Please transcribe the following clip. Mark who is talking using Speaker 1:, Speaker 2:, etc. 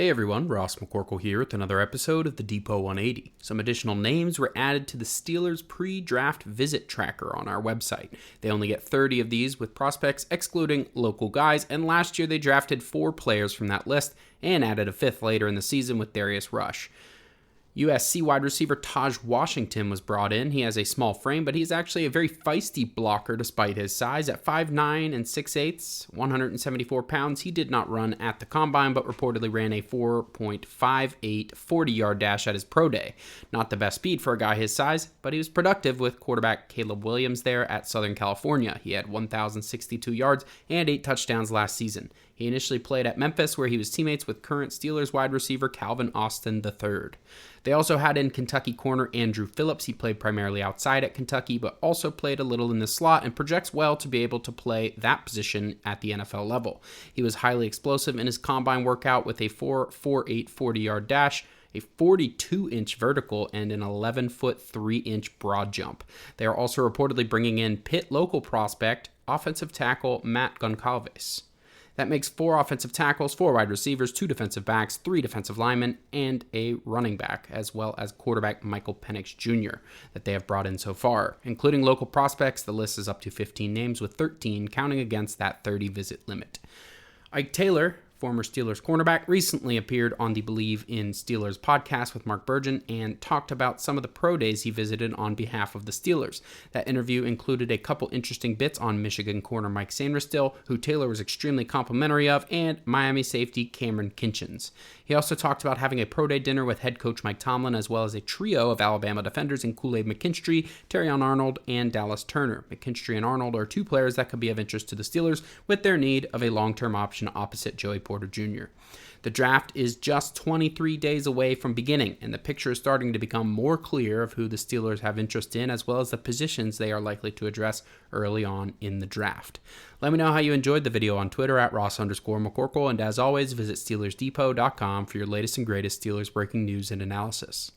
Speaker 1: Hey everyone, Ross McCorkle here with another episode of the Depot 180. Some additional names were added to the Steelers pre-draft visit tracker on our website. They only get 30 of these with prospects excluding local guys, and last year they drafted 4 players from that list and added a 5th later in the season with Darius Rush. USC wide receiver Taj Washington was brought in. He has a small frame, but he's actually a very feisty blocker despite his size. At 5'9 and 6'8", 174 pounds, he did not run at the combine, but reportedly ran a 4.58 40-yard dash at his pro day. Not the best speed for a guy his size, but he was productive with quarterback Caleb Williams there at Southern California. He had 1,062 yards and 8 touchdowns last season. He initially played at Memphis, where he was teammates with current Steelers wide receiver Calvin Austin III. They also had in Kentucky corner Andrew Phillips. He played primarily outside at Kentucky, but also played a little in the slot and projects well to be able to play that position at the NFL level. He was highly explosive in his combine workout with a 4.48 40-yard dash, a 42-inch vertical, and an 11-foot 3-inch broad jump. They are also reportedly bringing in Pitt local prospect, offensive tackle Matt Goncalves. That makes 4 offensive tackles, 4 wide receivers, 2 defensive backs, 3 defensive linemen, and a running back, as well as quarterback Michael Penix Jr. that they have brought in so far. Including local prospects, the list is up to 15 names, with 13 counting against that 30 visit limit. Ike Taylor, former Steelers cornerback, recently appeared on the Believe in Steelers podcast with Mark Burgeon and talked about some of the pro days he visited on behalf of the Steelers. That interview included a couple interesting bits on Michigan corner Mike Sainristil, who Taylor was extremely complimentary of, and Miami safety Cameron Kinchens. He also talked about having a pro day dinner with head coach Mike Tomlin, as well as a trio of Alabama defenders in Kool-Aid McKinstry, Terrion Arnold, and Dallas Turner. McKinstry and Arnold are 2 players that could be of interest to the Steelers with their need of a long-term option opposite Joey Porter Jr. The draft is just 23 days away from beginning, and the picture is starting to become more clear of who the Steelers have interest in, as well as the positions they are likely to address early on in the draft. Let me know how you enjoyed the video on Twitter at Ross_McCorkle, and as always, visit SteelersDepot.com for your latest and greatest Steelers breaking news and analysis.